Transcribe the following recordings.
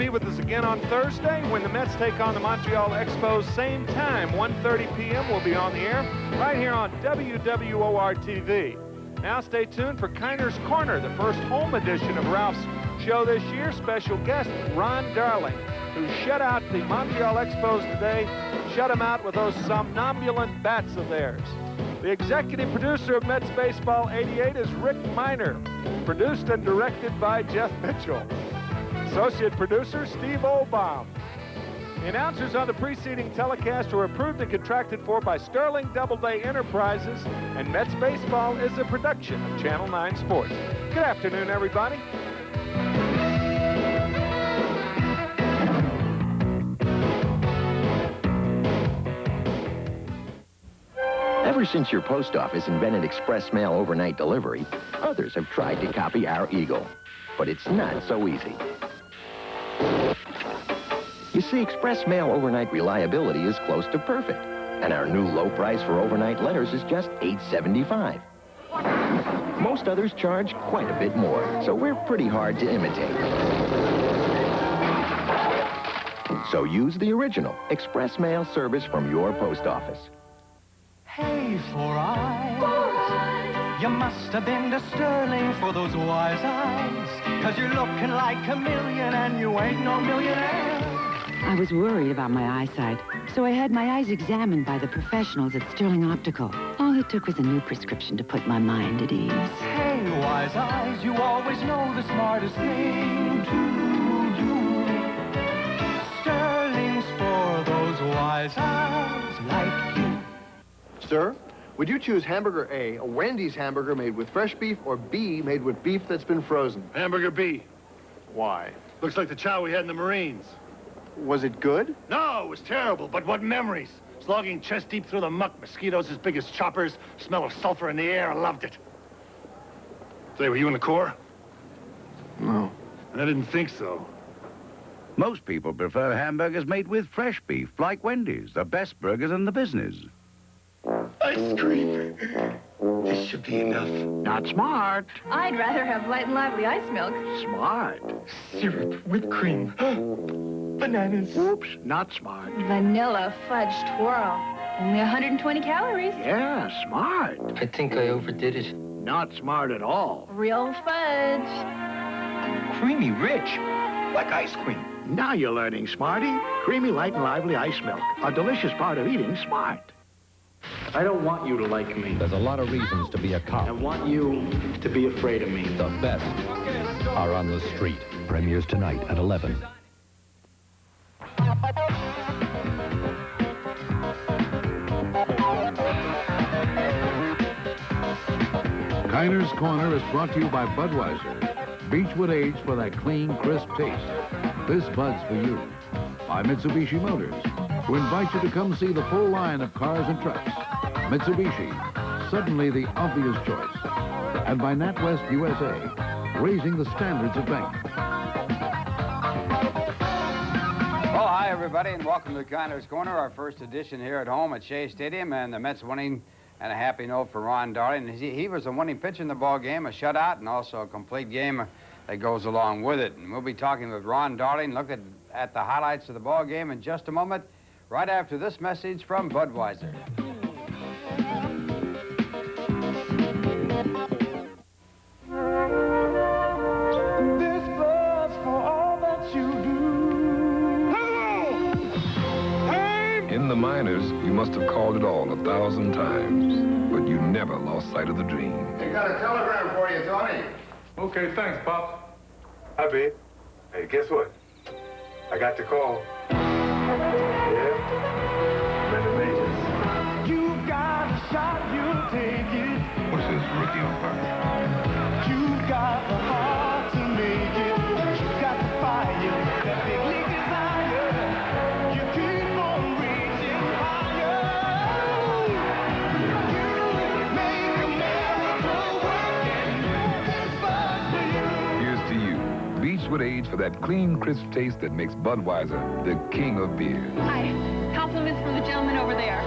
be with us again on Thursday when the Mets take on the Montreal Expos. Same time, 1:30 p.m. We'll be on the air right here on WWOR-TV. Now stay tuned for KINER'S Korner, the first home edition of Ralph's show this year. Special guest, Ron Darling, who shut out the Montreal Expos today, shut them out with those somnambulant bats of theirs. The executive producer of Mets Baseball 88 is Rick Miner, produced and directed by Jeff Mitchell. Associate producer, Steve Olbaum. The announcers on the preceding telecast were approved and contracted for by Sterling Doubleday Enterprises, and Mets Baseball is a production of Channel 9 Sports. Good afternoon, everybody. Ever since your post office invented express mail overnight delivery, others have tried to copy our Eagle. But it's not so easy. You see, express mail overnight reliability is close to perfect. And our new low price for overnight letters is just $8.75. Most others charge quite a bit more, so we're pretty hard to imitate. So use the original express mail service from your post office. Hey, Four Eyes, you must have been to Sterling for those wise eyes, 'cause you're looking like a million and you ain't no millionaire. I was worried about my eyesight, so I had my eyes examined by the professionals at Sterling Optical. All it took was a new prescription to put my mind at ease. Hey, wise eyes, you always know the smartest thing to do. Sterling's for those wise eyes like you. Sir, would you choose hamburger A, a Wendy's hamburger made with fresh beef, or B, made with beef that's been frozen? Hamburger B. Why? Looks like the chow we had in the Marines. Was it good? No, it was terrible, but what memories. Slogging chest deep through the muck, mosquitoes as big as choppers, smell of sulfur in the air, I loved it. Say, were you in the Corps? No. I didn't think so. Most people prefer hamburgers made with fresh beef, like Wendy's, the best burgers in the business. Ice cream. This should be enough. Not smart. I'd rather have light and lively ice milk. Smart. Syrup, whipped cream. Bananas. Oops, not smart. Vanilla fudge twirl. Only 120 calories. Yeah, smart. I think I overdid it. Not smart at all. Real fudge. Creamy, rich, like ice cream. Now you're learning, Smarty. Creamy, light, and lively ice milk. A delicious part of eating smart. I don't want you to like me. There's a lot of reasons to be a cop. I want you to be afraid of me. The best are on the street. Premieres tonight at 11. KINER'S Korner is brought to you by Budweiser. Beechwood Age for that clean, crisp taste. This Bud's for you. By Mitsubishi Motors, who invite you to come see the full line of cars and trucks. Mitsubishi, suddenly the obvious choice. And by NatWest USA, raising the standards of banking. Well, hi, everybody, and welcome to KINER'S Korner, our first edition here at home at Shea Stadium, and the Mets winning, and a happy note for Ron Darling. He was the winning pitcher in the ball game, a shutout, and also a complete game that goes along with it. And we'll be talking with Ron Darling, look at the highlights of the ball game in just a moment, right after this message from Budweiser. This Bud's for all that you do. Hey! In the minors, you must have called it all 1,000 times, but you never lost sight of the dream. I got a telegram for you, Tony. Okay, thanks, Pop. Hi, babe. Hey, guess what? I got the call. Yeah? I'm in the majors. You got a shot, you'll take it. What's this, rookie umpire? You got the heart to make it. You got the fire, that big league desire. You keep on reaching higher. You make America work and this Bud for you. Here's to you. Beechwood Age for that clean, crisp taste that makes Budweiser the king of beers. Hi. Compliments from the gentleman over there.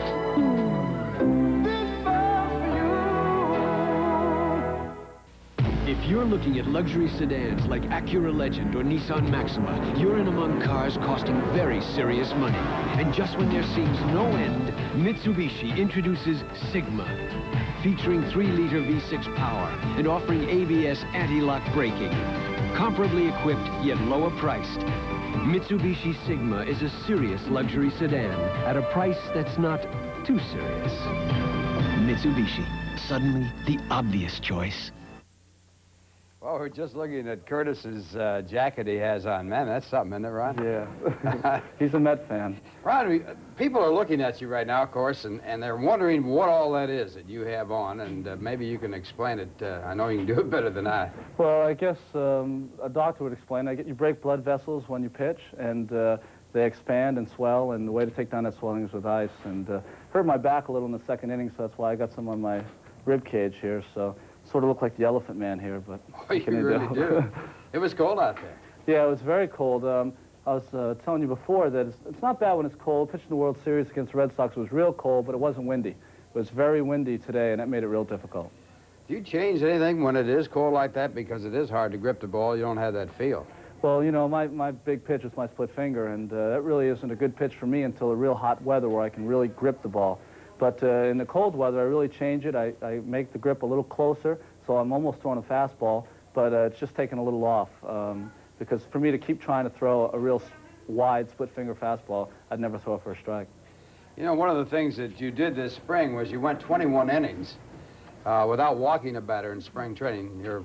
If you're looking at luxury sedans like Acura Legend or Nissan Maxima, you're in among cars costing very serious money. And just when there seems no end, Mitsubishi introduces Sigma. Featuring 3-liter V6 power and offering ABS anti-lock braking. Comparably equipped, yet lower priced. Mitsubishi Sigma is a serious luxury sedan at a price that's not too serious. Mitsubishi, suddenly the obvious choice. Well, we're just looking at Curtis's jacket he has on. Man, that's something, isn't it, Ron? Yeah. He's a Met fan. Ron, people are looking at you right now, of course, and they're wondering what all that is that you have on, and maybe you can explain it. I know you can do it better than I. Well, I guess a doctor would explain. You break blood vessels when you pitch, and they expand and swell, and the way to take down that swelling is with ice. And hurt my back a little in the second inning, so that's why I got some on my rib cage here. So sort of look like the Elephant Man here, but oh, you really do. It was cold out there. Yeah, it was very cold. I was telling you before that it's not bad when it's cold. Pitching the World Series against the Red Sox was real cold, but it wasn't windy. It was very windy today, and that made it real difficult. Do you change anything when it is cold like that? Because it is hard to grip the ball. You don't have that feel. Well, you know, my big pitch is my split finger, and that really isn't a good pitch for me until the real hot weather where I can really grip the ball. But in the cold weather, I really change it. I make the grip a little closer, so I'm almost throwing a fastball, but it's just taking a little off. Because for me to keep trying to throw a real wide split-finger fastball, I'd never throw it for a strike. You know, one of the things that you did this spring was you went 21 innings without walking a batter in spring training. Your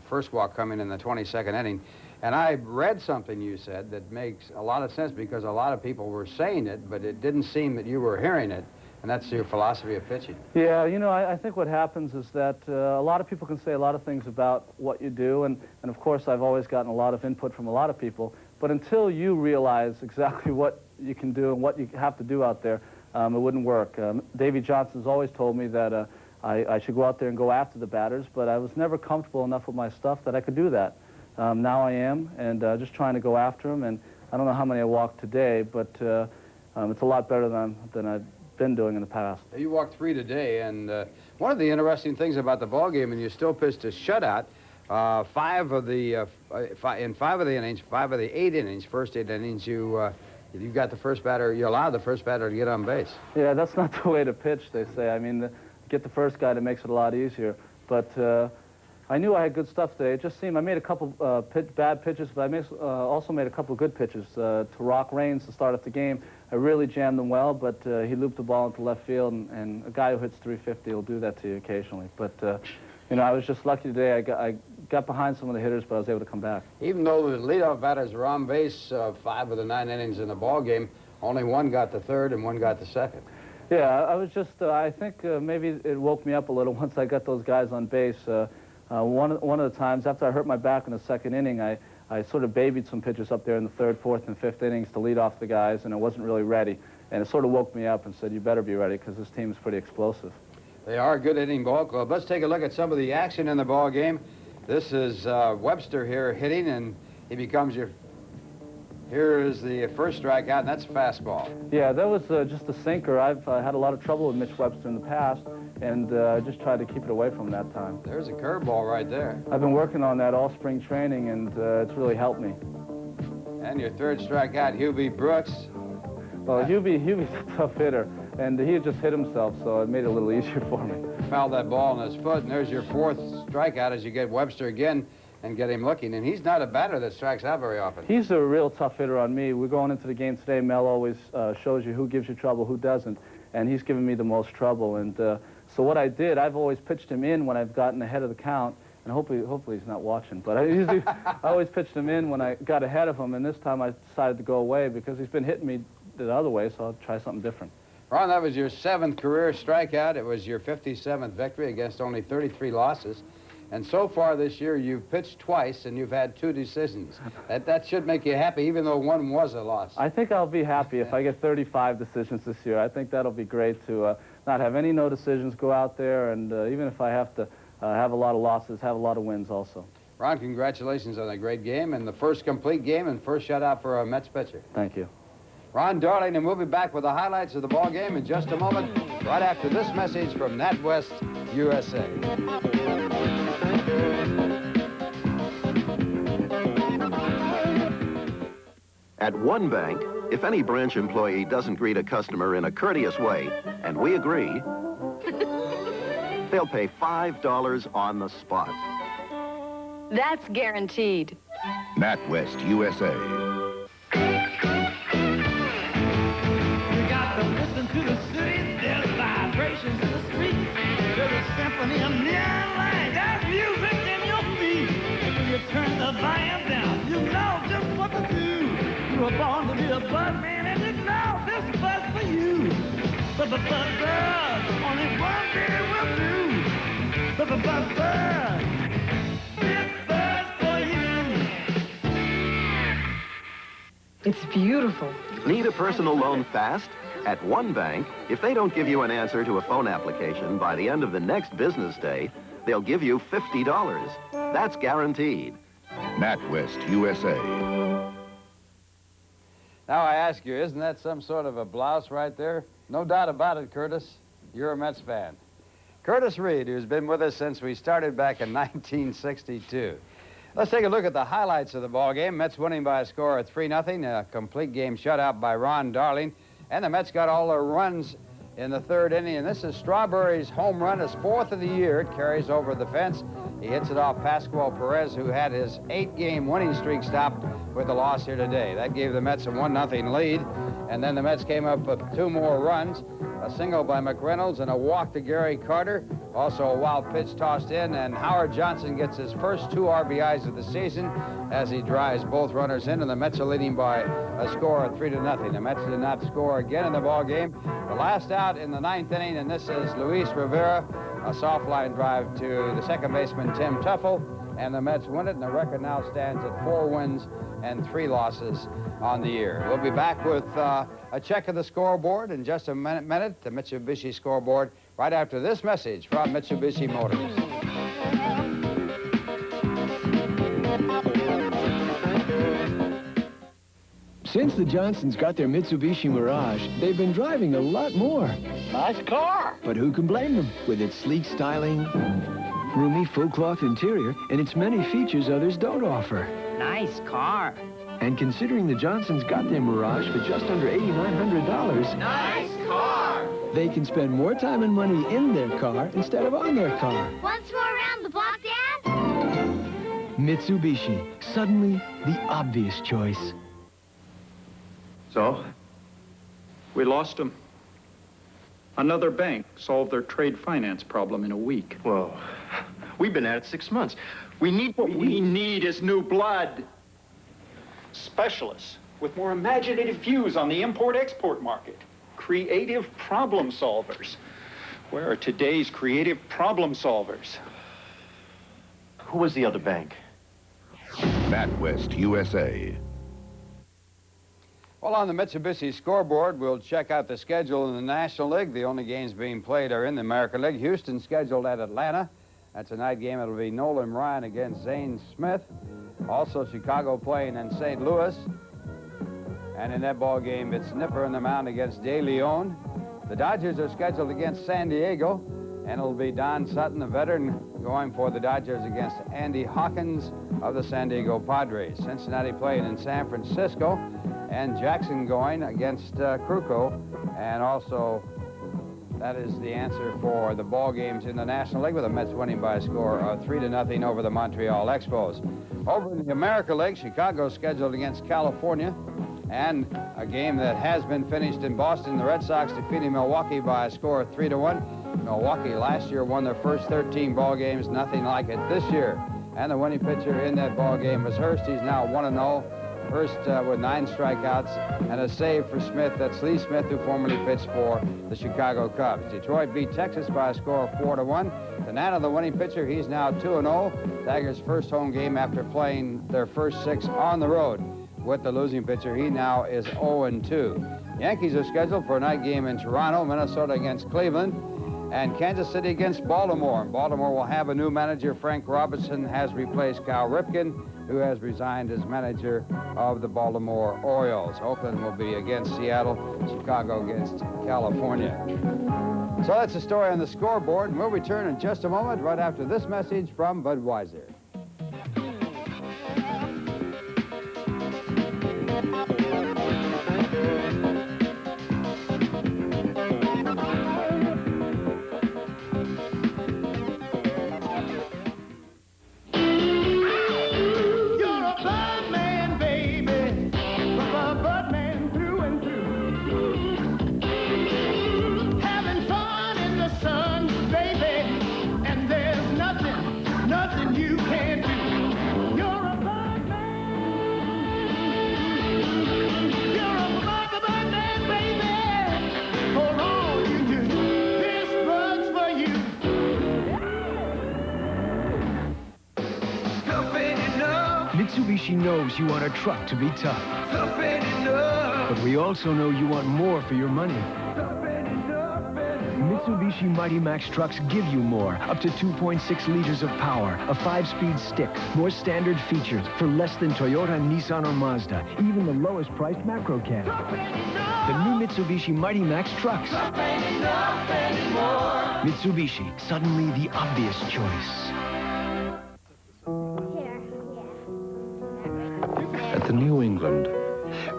first walk coming in the 22nd inning. And I read something you said that makes a lot of sense because a lot of people were saying it, but it didn't seem that you were hearing it. And that's your philosophy of pitching. Yeah, you know, I think what happens is that a lot of people can say a lot of things about what you do, and of course I've always gotten a lot of input from a lot of people, but until you realize exactly what you can do and what you have to do out there, it wouldn't work. Davey Johnson's always told me that I should go out there and go after the batters, but I was never comfortable enough with my stuff that I could do that. Now I am, and just trying to go after them, and I don't know how many I walked today, but it's a lot better than I've been doing in the past. You walked 3 today, and one of the interesting things about the ball game, and you still pitched a shutout. In 5 of the innings, 5 of the 8 innings, first 8 innings, you got the first batter. You allowed the first batter to get on base. Yeah, that's not the way to pitch, they say. I mean, get the first guy that makes it a lot easier. But I knew I had good stuff today. It just seemed I made a couple bad pitches, but I also made a couple good pitches. To Rock Raines to start off the game, I really jammed him well, but he looped the ball into left field, and a guy who hits 350 will do that to you occasionally. But, you know, I was just lucky today. I got behind some of the hitters, but I was able to come back. Even though the leadoff batters were on base 5 of the 9 innings in the ball game, only 1 got the third and 1 got the second. Yeah, I was just, I think maybe it woke me up a little once I got those guys on base. One of the times, after I hurt my back in the second inning, I sort of babied some pitchers up there in the 3rd, 4th, and 5th innings to lead off the guys, and I wasn't really ready. And it sort of woke me up and said, you better be ready, because this team is pretty explosive. They are a good hitting ball club. Let's take a look at some of the action in the ball game. This is Webster here hitting, and he becomes your... Here is the first strikeout, and that's a fastball. Yeah, that was just a sinker. I've had a lot of trouble with Mitch Webster in the past, and I just tried to keep it away from him that time. There's a curveball right there. I've been working on that all spring training, and it's really helped me. And your third strikeout, Hubie Brooks. Well, Hubie's a tough hitter, and he had just hit himself, so it made it a little easier for me. Fouled that ball in his foot, and there's your 4th strikeout as you get Webster again and get him looking. And he's not a batter that strikes out very often. He's a real tough hitter on me. We're going into the game today. Mel always shows you who gives you trouble, who doesn't, and he's given me the most trouble. And so what I did, I've always pitched him in when I've gotten ahead of the count, and hopefully he's not watching. But I always pitched him in when I got ahead of him, and this time I decided to go away because he's been hitting me the other way, so I'll try something different. Ron, that was your 7th career strikeout. It was your 57th victory against only 33 losses. And so far this year, you've pitched twice, and you've had 2 decisions. That should make you happy, even though 1 was a loss. I think I'll be happy if I get 35 decisions this year. I think that'll be great to not have any no decisions, go out there, and even if I have to have a lot of losses, have a lot of wins also. Ron, congratulations on a great game, and the first complete game and first shutout for a Mets pitcher. Thank you. Ron Darling, and we'll be back with the highlights of the ball game in just a moment, right after this message from NatWest USA. At one bank, if any branch employee doesn't greet a customer in a courteous way, and we agree, they'll pay $5 on the spot. That's guaranteed. NatWest USA. You got to listen to the city. There's vibrations in the street. There's a symphony of neon light. There's music in your feet. And when you turn the volume down, you know just what to do. You were born to be a bud man, and you know this buzz for you. But buzz, only one day will do. But buzz, this buzz for you. It's beautiful. Need a personal loan fast? At one bank, if they don't give you an answer to a phone application by the end of the next business day, they'll give you $50. That's guaranteed. NatWest USA. Now I ask you, isn't that some sort of a blouse right there? No doubt about it, Curtis. You're a Mets fan. Curtis Reed, who's been with us since we started back in 1962. Let's take a look at the highlights of the ball game. Mets winning by a score of 3-0. A complete game shutout by Ron Darling. And the Mets got all their runs in the third inning. And this is Strawberry's home run, his fourth of the year. It carries over the fence. He hits it off Pascual Perez, who had his 8-game winning streak stopped with a loss here today. That gave the Mets a 1-0 lead. And then the Mets came up with 2 more runs. A single by McReynolds and a walk to Gary Carter. Also a wild pitch tossed in, and Howard Johnson gets his first 2 RBIs of the season as he drives both runners in, and the Mets are leading by a score of 3-0. The Mets did not score again in the ball game. The last out in the 9th inning, and this is Luis Rivera, a soft line drive to the second baseman Tim Tuffle, and the Mets win it, and the record now stands at 4 wins and 3 losses on the year. We'll be back with a check of the scoreboard in just a minute, the Mitsubishi scoreboard, right after this message from Mitsubishi Motors. Since the Johnsons got their Mitsubishi Mirage, they've been driving a lot more. Nice car. But who can blame them? With its sleek styling, roomy full-cloth interior, and its many features others don't offer. Nice car. And considering the Johnsons got their Mirage for just under $8,900... Nice car. They can spend more time and money in their car instead of on their car. Once more around the block, Dad? Mitsubishi. Suddenly, the obvious choice. So, we lost them. Another bank solved their trade finance problem in a week. Whoa. We've been at it 6 months. What we need is new blood. Specialists with more imaginative views on the import-export market. Creative problem solvers. Where are today's creative problem solvers? Who was the other bank? NatWest USA. Well, on the Mitsubishi scoreboard, we'll check out the schedule in the National League. The only games being played are in the American League. Houston scheduled at Atlanta. That's a night game. It'll be Nolan Ryan against Zane Smith. Also, Chicago playing in St. Louis. And in that ball game, it's Nipper in the mound against De Leon. The Dodgers are scheduled against San Diego. And it'll be Don Sutton, the veteran, going for the Dodgers against Andy Hawkins of the San Diego Padres. Cincinnati playing in San Francisco. And Jackson going against Kruko. And also, that is the answer for the ball games in the National League, with the Mets winning by a score of 3-0 over the Montreal Expos. Over in the American League, Chicago scheduled against California. And a game that has been finished in Boston, the Red Sox defeating Milwaukee by a score of 3-1. Milwaukee last year won their first 13 ball games, nothing like it this year. And the winning pitcher in that ball game was Hurst. He's now 1-0. Hurst with 9 strikeouts and a save for Smith. That's Lee Smith, who formerly pitched for the Chicago Cubs. Detroit beat Texas by a score of 4-1. Tanana, the winning pitcher, he's now 2-0. Tigers' first home game after playing their first 6 on the road with the losing pitcher. He now is 0-2. Yankees are scheduled for a night game in Toronto, Minnesota against Cleveland, and Kansas City against Baltimore. Baltimore will have a new manager. Frank Robinson has replaced Cal Ripken, who has resigned as manager of the Baltimore Orioles. Oakland will be against Seattle, Chicago against California. So that's the story on the scoreboard, and we'll return in just a moment right after this message from Budweiser. knows you want a truck to be tough. Tough ain't enough. But we also know you want more for your money. Tough ain't enough anymore. Mitsubishi Mighty Max trucks give you more. Up to 2.6 liters of power, a 5-speed stick, more standard features for less than Toyota, Nissan, or Mazda. Even the lowest priced macro cab. The new Mitsubishi Mighty Max trucks. Tough ain't enough anymore. Mitsubishi, suddenly the obvious choice. At the New England,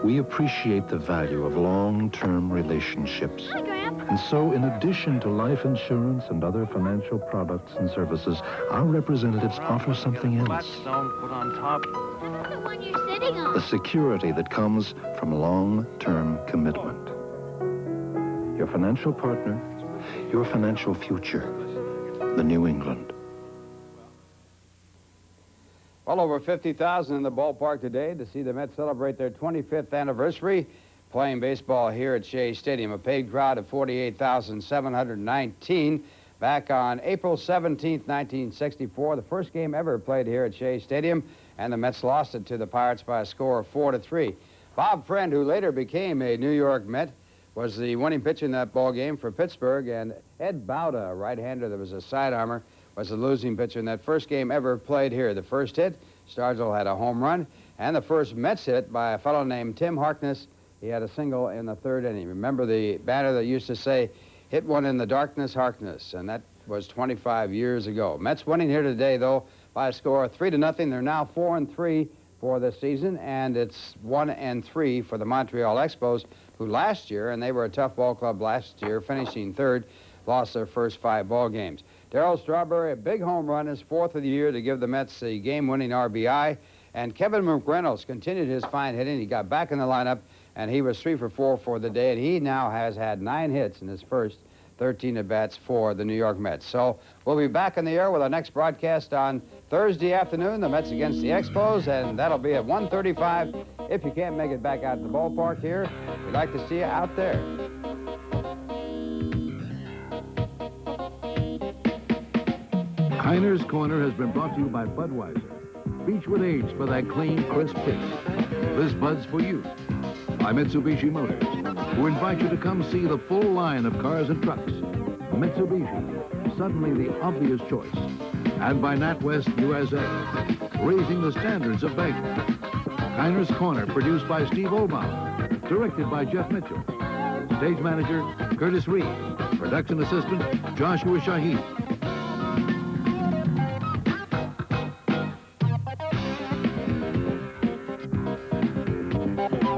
we appreciate the value of long-term relationships. Hi, Grandpa. And so, in addition to life insurance and other financial products and services, our representatives offer something else. Put on top. The one you're sitting on. The security that comes from long-term commitment. Your financial partner, your financial future. The New England. Well over 50,000 in the ballpark today to see the Mets celebrate their 25th anniversary playing baseball here at Shea Stadium. A paid crowd of 48,719 back on April 17th, 1964. The first game ever played here at Shea Stadium, and the Mets lost it to the Pirates by a score of 4-3. Bob Friend, who later became a New York Met, was the winning pitcher in that ball game for Pittsburgh, and Ed Bauda, a right-hander that was a sidearmer, was the losing pitcher in that first game ever played here. The first hit, Stargell had a home run, and the first Mets hit by a fellow named Tim Harkness. He had a single in the third inning. Remember the banner that used to say, "Hit one in the darkness, Harkness," and that was 25 years ago. Mets winning here today, though, by a score of 3-0. They're now 4-3 for the season, and it's 1-3 for the Montreal Expos, who last year, and they were a tough ball club last year, finishing third, lost their first 5 ball games. Darryl Strawberry, a big home run, his 4th of the year to give the Mets the game-winning RBI. And Kevin McReynolds continued his fine hitting. He got back in the lineup, and he was 3 for 4 for the day. And he now has had 9 hits in his first 13 at-bats for the New York Mets. So we'll be back in the air with our next broadcast on Thursday afternoon, the Mets against the Expos, and that'll be at 1:35. If you can't make it back out to the ballpark here, we'd like to see you out there. KINER'S Corner has been brought to you by Budweiser. Beechwood Age for that clean, crisp taste. This Bud's for you. By Mitsubishi Motors, who invite you to come see the full line of cars and trucks. Mitsubishi, suddenly the obvious choice. And by NatWest USA, raising the standards of banking. KINER'S Corner, produced by Steve Olbaum, directed by Jeff Mitchell. Stage manager, Curtis Reed. Production assistant, Joshua Shaheen.